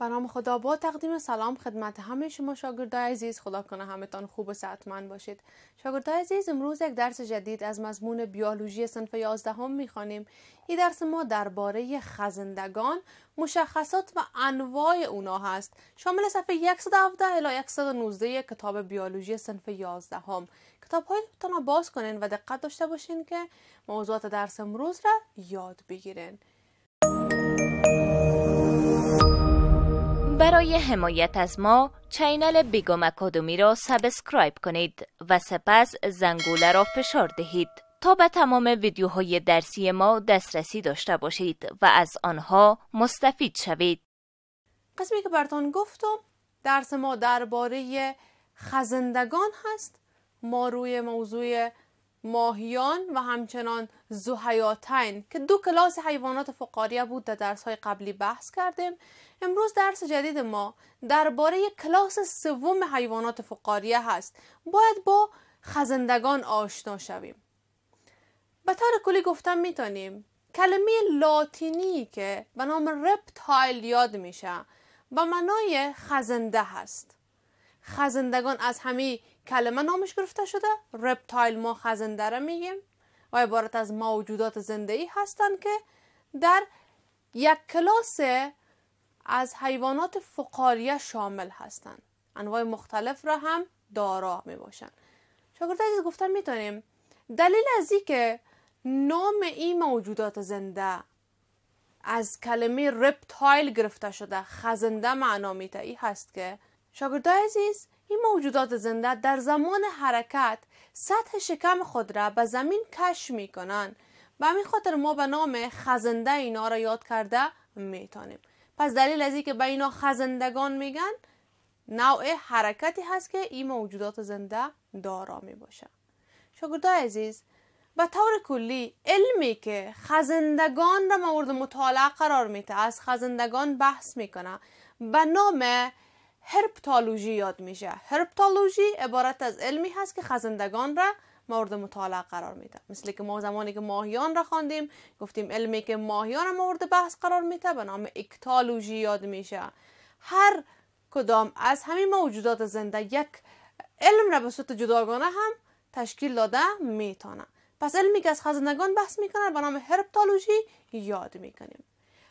به نام خدا با تقدیم سلام خدمت همه شما شاگردای عزیز. خدا کنه همتان خوب و صحتمند باشید. شاگردای عزیز، امروز یک درس جدید از مضمون بیولوژی صنف 11 هم میخوانیم. این درس ما درباره خزندگان، مشخصات و انواع اونا هست. شامل صفحه 117 الی 119 کتاب بیولوژی صنف 11 هم. کتاب هایتان را باز کنین و دقت داشته باشین که موضوعات درس امروز را یاد بگیرین. برای حمایت از ما چینل بیگم اکادمی را سابسکرایب کنید و سپس زنگوله را فشار دهید تا به تمام ویدیوهای درسی ما دسترسی داشته باشید و از آنها مستفید شوید. قسمی که براتون گفتم درس ما درباره خزندگان هست. ما روی موضوع ماهیان و همچنان ذوحیاتین که دو کلاس حیوانات فقاریه بود در درس‌های قبلی بحث کردیم. امروز درس جدید ما درباره کلاس سوم حیوانات فقاریه هست. باید با خزندگان آشنا شویم. به طور کلی گفتم میتونیم کلمه لاتینی که به نام رپتایل یاد میشه به معنای خزنده هست. خزندگان از همین کلمه نامش گرفته شده. رپتایل ما خزنده را میگیم و عبارت از موجودات زنده‌ای هستند که در یک کلاس از حیوانات فقاریه شامل هستند. انواع مختلف را هم دارا می باشند. شاگردان عزیز، گفتن میتونیم دلیل از این که نام این موجودات زنده از کلمه رپتایل گرفته شده، خزنده معنا میده، ای هست که شاگردان عزیز این موجودات زنده در زمان حرکت سطح شکم خود را به زمین کش میکنن. به همین خاطر ما به نام خزنده اینا را یاد کرده میتونیم. پس دلیل از این که به اینا خزندگان میگن نوع حرکتی هست که این موجودات زنده دارا می باشه. شاگردان عزیز، به طور کلی علمی که خزندگان را مورد مطالعه قرار میده، از خزندگان بحث میکنه، به نام هرپتولوژی یاد میشه. هرپتولوژی عبارت از علمی هست که خزندگان را مورد مطالعه قرار میده. مثل که ما زمانی که ماهیان را خواندیم گفتیم علمی که ماهیان را مورد بحث قرار میده به نام ایکتولوژی یاد میشه. هر کدام از همین موجودات زنده یک علم را به صورت جداگانه هم تشکیل داده میتونه. پس علمی که از خزندگان بحث میکنه به نام هرپتولوژی یاد میکنیم.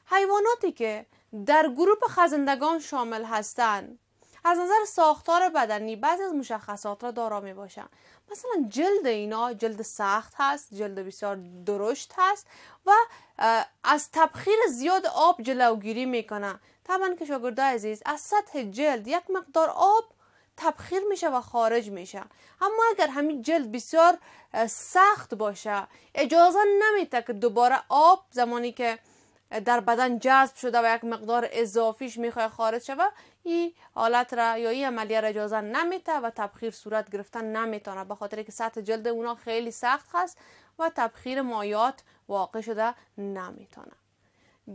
حیواناتی که در گروه خزندگان شامل هستند از نظر ساختار بدنی بعضی از مشخصات را دارا می باشند. مثلا جلد اینا جلد سخت هست، جلد بسیار درشت هست و از تبخیر زیاد آب جلوگیری میکنه. طبعا که شاگردان عزیز از سطح جلد یک مقدار آب تبخیر میشه و خارج میشه، اما اگر همین جلد بسیار سخت باشه اجازه نمیده که دوباره آب زمانی که در بدن جذب شده و یک مقدار اضافیش میخواد خارج شود، این حالت را یا این عملیه را اجازه نمیده و تبخیر صورت گرفتن نمیتونه، به خاطر که سطح جلد اونا خیلی سخت هست و تبخیر مایعات واقع شده نمیتونه.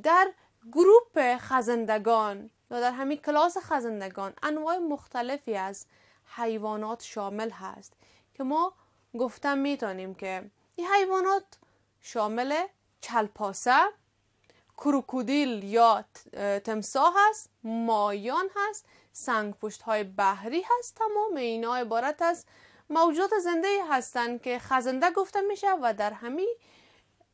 در گروه خزندگان یا در همین کلاس خزندگان انواع مختلفی از حیوانات شامل هست که ما گفتم میتونیم که این حیوانات شامل چلپاسه، کروکودیل یا تمساح هست، ماهیان هست، سنگپشت های بحری هست. تمام اینا عبارت از موجودات زنده هستند که خزنده گفته میشه و در همین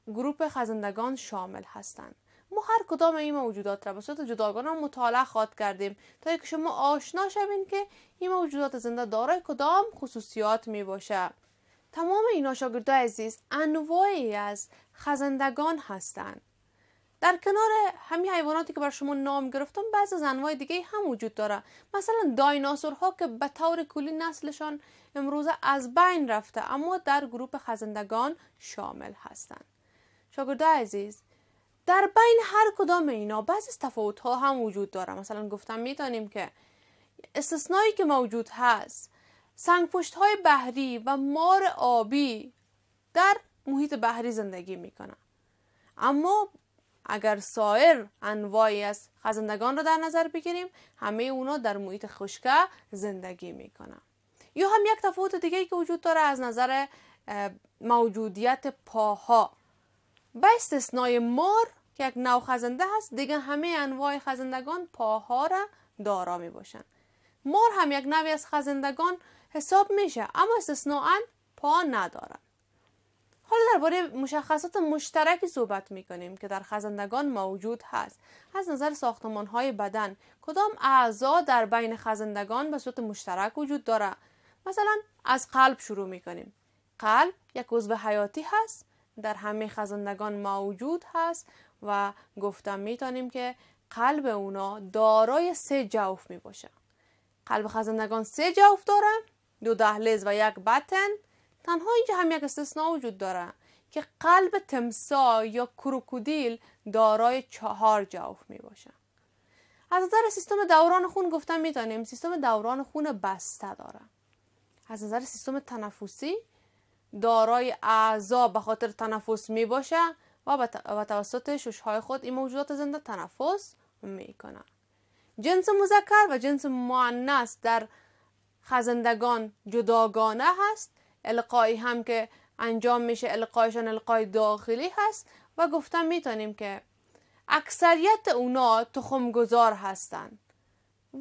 گروه خزندگان شامل هستند. ما هر کدام این موجودات را به صورت جداگانه مطالعه خواهد کردیم تا اینکه شما آشنا شوین که این موجودات زنده دارای کدام خصوصیات می باشه. تمام اینا شاگردان عزیز انواعی از خزندگان هستند. در کنار همین حیواناتی که بر شما نام گرفتم بعضی از انواع دیگه هم وجود داره. مثلا دایناسورها که به طور کلی نسلشان امروز از بین رفته اما در گروه خزندگان شامل هستند. شاگردان عزیز، در بین هر کدام اینا بعضی تفاوت ها هم وجود داره. مثلا گفتم میتونیم که استثنایی که موجود هست سنگپشت های بحری و مار آبی در محیط بحری زندگی میکنن، اما اگر سایر انواعی از خزندگان رو در نظر بگیریم همه اونا در محیط خشک زندگی میکنن. یا هم یک تفاوت دیگه که وجود داره از نظر موجودیت پاها. به استثنای مار که یک نوع خزنده هست، دیگه همه انواع خزندگان پاها را دارا می باشن. مار هم یک نوعی از خزندگان حساب میشه، اما استثناءً پا ندارن. حالا درباره مشخصات مشترکی صحبت میکنیم که در خزندگان موجود هست. از نظر ساختمان‌های بدن کدام اعضا در بین خزندگان به صورت مشترک وجود داره؟ مثلا از قلب شروع میکنیم. قلب یک عضو حیاتی هست، در همه خزندگان موجود هست و گفتم میتونیم که قلب اونا دارای 3 جوف میباشه. قلب خزندگان 3 جوف داره، 2 دهلیز و 1 بطن. تنها اینجا هم یک استثناء وجود داره که قلب تمساح یا کروکودیل دارای 4 جوف می باشه. از نظر سیستم دوران خون گفتم میتونیم سیستم دوران خون بسته داره. از نظر سیستم تنفسی دارای اعضا به خاطر تنفس می باشه و توسط ششهای خود این موجودات زنده تنفس می کنه. جنس مذکر و جنس مؤنث در خزندگان جداگانه هست. القایی هم که انجام میشه القایشان القای داخلی هست و گفتم میتونیم که اکثریت اونا تخمگذار هستن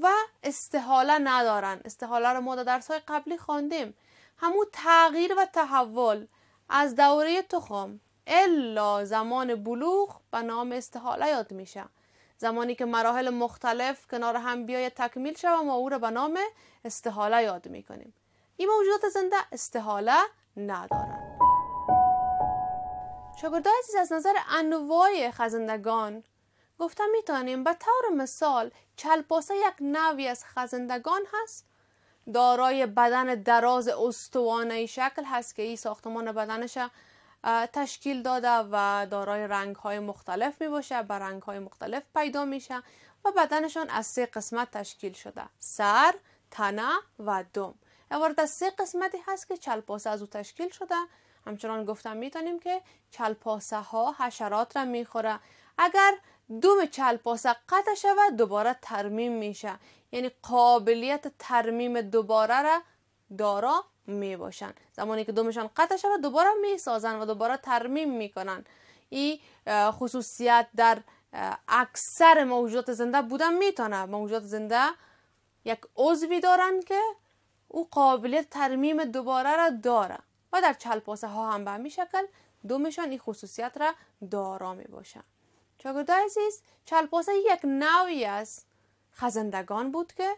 و استحاله ندارن. استحاله رو ما در درس‌های قبلی خواندیم. همون تغییر و تحول از دوره تخم الا زمان بلوغ به نام استحاله یاد میشه. زمانی که مراحل مختلف کنار هم بیاید تکمیل شود ما او رو به نام استحاله یاد میکنیم. این موجودات زنده استحاله ندارن. شاگردای عزیز، از نظر انواع خزندگان گفتم میتونیم به طور مثال چلپاسه یک نوعی از خزندگان هست، دارای بدن دراز استوانه‌ای شکل هست که این ساختمان بدنش تشکیل داده و دارای رنگ‌های مختلف میباشه، به رنگ‌های مختلف پیدا میشه و بدنشان از 3 قسمت تشکیل شده: سر، تنه و دم. عبارت از 3 قسمتی هست که چلپاسه از او تشکیل شده. همچنان گفتم میتونیم که چلپاسه ها حشرات را میخوره. اگر دم چلپاسه قطع شود دوباره ترمیم میشه، یعنی قابلیت ترمیم دوباره را دارا میباشن. زمانی که دمشان قطع شود دوباره میسازن و دوباره ترمیم میکنن. این خصوصیت در اکثر موجودات زنده بودن میتونه. موجودات زنده یک عضوی دارن که او قابلیت ترمیم دوباره را داره و در چلپاسه ها هم به همین شکل دمشان این خصوصیت را دارا می باشن. شاگردای عزیز، چلپاسه یک نوعی از خزندگان بود که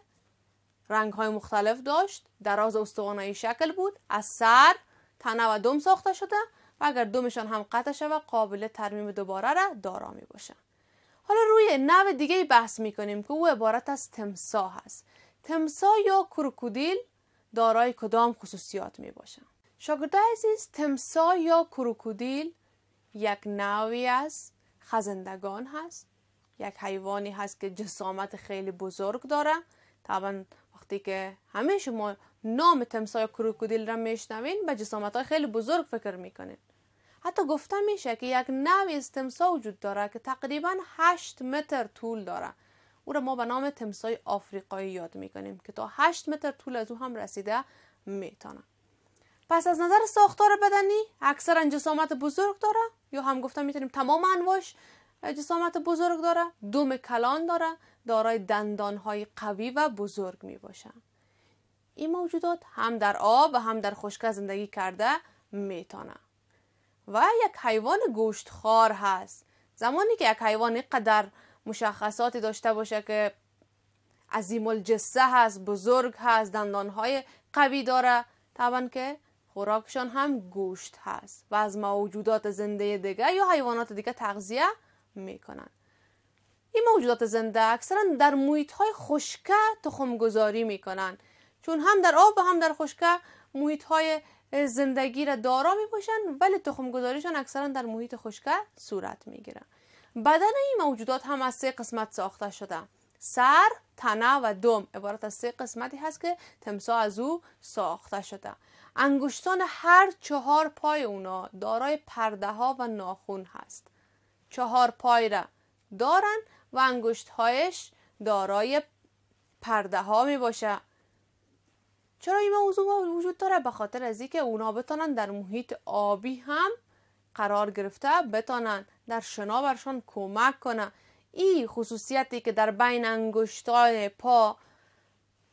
رنگ های مختلف داشت، دراز استوانه‌ای شکل بود، از سر، تنه و دم ساخته شده و اگر دمشان هم قطع شود قابلیت ترمیم دوباره را دارا می باشن. حالا روی نوع دیگه بحث می کنیم که او عبارت از تمساح است. تمساح یا کروکودیل دارای کدام خصوصیات می باشن؟ شاگردای عزیز، تمساح یا کروکودیل یک نوعی از خزندگان هست. یک حیوانی هست که جسامت خیلی بزرگ داره. طبعا وقتی که همه شما نام تمساح یا کروکودیل را میشنوین به جسامت‌های خیلی بزرگ فکر میکنین. حتی گفته میشه که یک نوعی از تمساح وجود داره که تقریبا 8 متر طول داره. او را ما به نام تمساح آفریقایی یاد میکنیم که تا 8 متر طول از او هم رسیده میتونه. پس از نظر ساختار بدنی اکثرا جسامت بزرگ داره، یا هم گفتم میتونیم تمام انواعش جسامت بزرگ داره. دم کلان داره، دارای دندانهای قوی و بزرگ میباشن. این موجودات هم در آب و هم در خشکی زندگی کرده میتونه. و یک حیوان گوشتخوار هست. زمانی که یک حیوان اینقدر مشخصاتی داشته باشه که عظیم الجثه هست، بزرگ هست، دندانهای قوی داره، طبعا که خوراکشان هم گوشت هست و از موجودات زنده دیگه یا حیوانات دیگه تغذیه میکنن. این موجودات زنده اکثرا در محیط‌های خشک تخم گذاری میکنن، چون هم در آب و هم در خشک محیط‌های زندگی را دارا میباشن، ولی تخم گذاریشان اکثرا در محیط خشک صورت میگیره. بدن این موجودات هم از 3 قسمت ساخته شده: سر، تنه و دم. عبارت از 3 قسمتی هست که تمساح از او ساخته شده. انگشتان هر 4 پای اونا دارای پرده ها و ناخن هست. 4 پای را دارن و انگشتهایش دارای پرده ها می باشه. چرا این موضوع وجود داره؟ به خاطر از اینکه اونا بتونن در محیط آبی هم قرار گرفته، بتونن در شنا برشان کمک کنه. این خصوصیتی که در بین انگشتای پا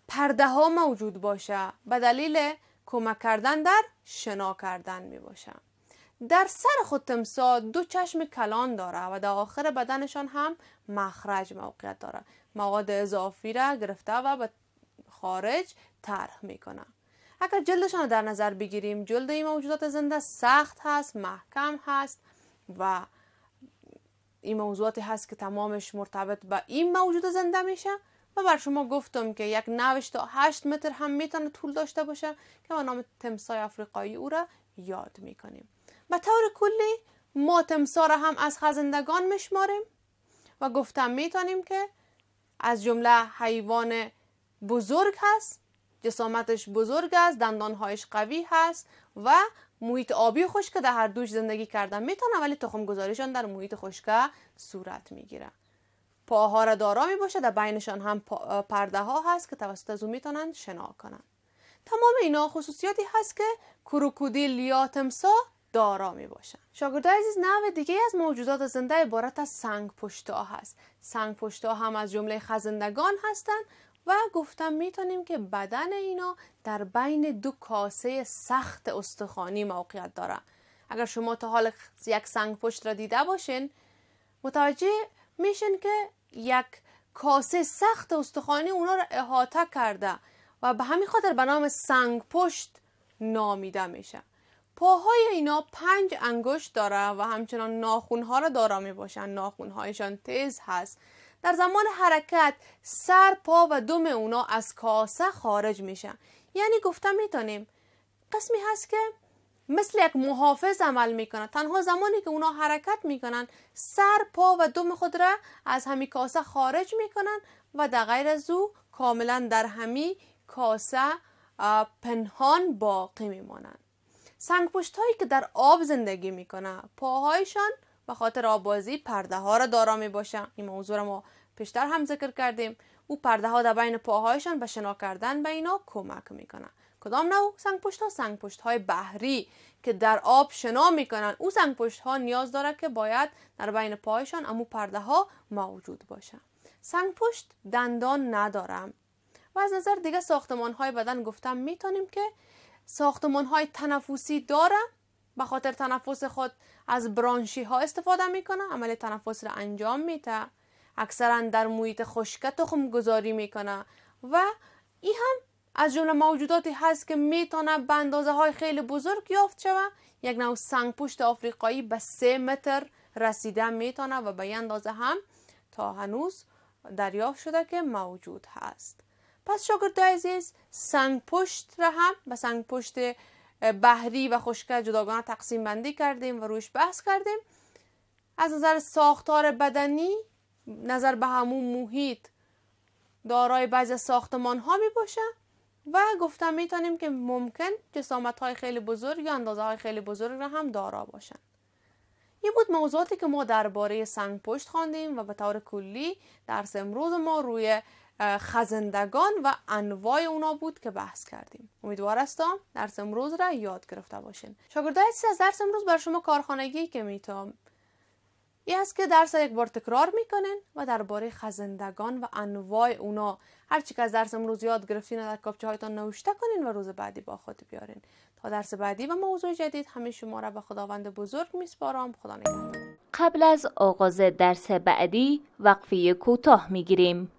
پرده ها موجود باشه به دلیل کمک کردن در شنا کردن می باشه. در سر خود تمساح 2 چشم کلان داره و در آخر بدنشان هم مخرج موقعیت داره. مواد اضافی را گرفته و به خارج طرح میکنه. اگر جلدشان رو در نظر بگیریم، جلد این موجودات زنده سخت هست، محکم هست و این موضوعاتی هست که تمامش مرتبط به این موجود زنده میشه و بر شما گفتم که یک نوش تا 8 متر هم میتونه طول داشته باشه که با نام تمساح آفریقایی او را یاد میکنیم. به طور کلی ما تمساح را هم از خزندگان میشماریم و گفتم میتونیم که از جمله حیوان بزرگ هست، جسامتش بزرگ است، دندانهایش قوی هست و محیط آبی خشک در هر دوش زندگی کردن میتونه، ولی تخم گذاریشان در محیط خشک صورت میگیره. پاها را دارا می باشه، در بینشان هم پرده ها هست که توسط از اون میتونن شنا کنن. تمام اینا خصوصیاتی هست که کروکودیل یا تمساح دارا می باشن. شاگردای عزیز، نوع دیگه از موجودات زنده عبارت از سنگ پشتا هست. سنگ پشتا هم از جمله خزندگان هستند و گفتم میتونیم که بدن اینا در بین 2 کاسه سخت استخوانی موقعیت داره. اگر شما تا حال یک سنگ پشت را دیده باشین متوجه میشن که یک کاسه سخت استخوانی اونا را احاطه کرده و به همین خاطر به نام سنگ پشت نامیده میشه. پاهای اینا 5 انگشت داره و همچنان ناخونها را دارا می باشن. ناخونهایشان تیز هست. در زمان حرکت سر، پا و دم اونا از کاسه خارج میشن. یعنی گفتم میتونیم قسمی هست که مثل یک محافظ عمل میکنن. تنها زمانی که اونا حرکت میکنن سر، پا و دم خود را از همی کاسه خارج میکنن و در غیر از او کاملا در همی کاسه پنهان باقی میمانن. سنگ پشت هایی که در آب زندگی میکنن پاهایشان به خاطر آبازی پرده ها را دارا می باشن. این موضوع را ما پیشتر هم ذکر کردیم. او پرده ها در بین پاهایشان به شنا کردن به اینا کمک میکنن. کدام نوع سنگ پشت ها؟ سنگ پشت های بحری که در آب شنا میکنن. او سنگ پشت ها نیاز داره که باید در بین پاهایشان امو پرده ها موجود باشن. سنگ پشت دندان ندارم و از نظر دیگه ساختمان های بدن گفتم میتونیم که ساختمان های تنفسی داره. به خاطر تنفس خود از برانشی ها استفاده میکنه، عمل تنفس را انجام میده. اکثرا در محیط خشک تخم گذاری میکنه و این هم از جمله موجوداتی هست که میتونه به اندازه های خیلی بزرگ یافت شود. یک نوع سنگ پشت آفریقایی به 3 متر رسیده میتونه و به این اندازه هم تا هنوز دریافت شده که موجود هست. پس شاگردای عزیز، سنگ پشت را هم به سنگ پشت بحری و خشک جداگانه تقسیم بندی کردیم و روش بحث کردیم. از نظر ساختار بدنی، نظر به همون محیط دارای بعضی ساختمان ها می باشه و گفتم میتونیم که ممکن جسامت های خیلی بزرگ یا اندازه های خیلی بزرگ را هم دارا باشن. این بود موضوعاتی که ما درباره سنگ پشت خواندیم و به طور کلی درس امروز ما روی خزندگان و انواع اونا بود که بحث کردیم. امیدوار هستم درس امروز را یاد گرفته باشین. شاگردای عزیز، از درس امروز بر شما کارخانگی که میتونم این است که درس یک بار تکرار میکنین و درباره خزندگان و انواع اونا هرچی که از درس امروز یاد گرفتین در کتابچه هایتان نوشته کنین و روز بعدی با خود بیارین. تا درس بعدی و موضوع جدید همه شما را به خداوند بزرگ میسپارم. خدا نگهدار. قبل از آغاز درس بعدی وقفه کوتاه میگیریم.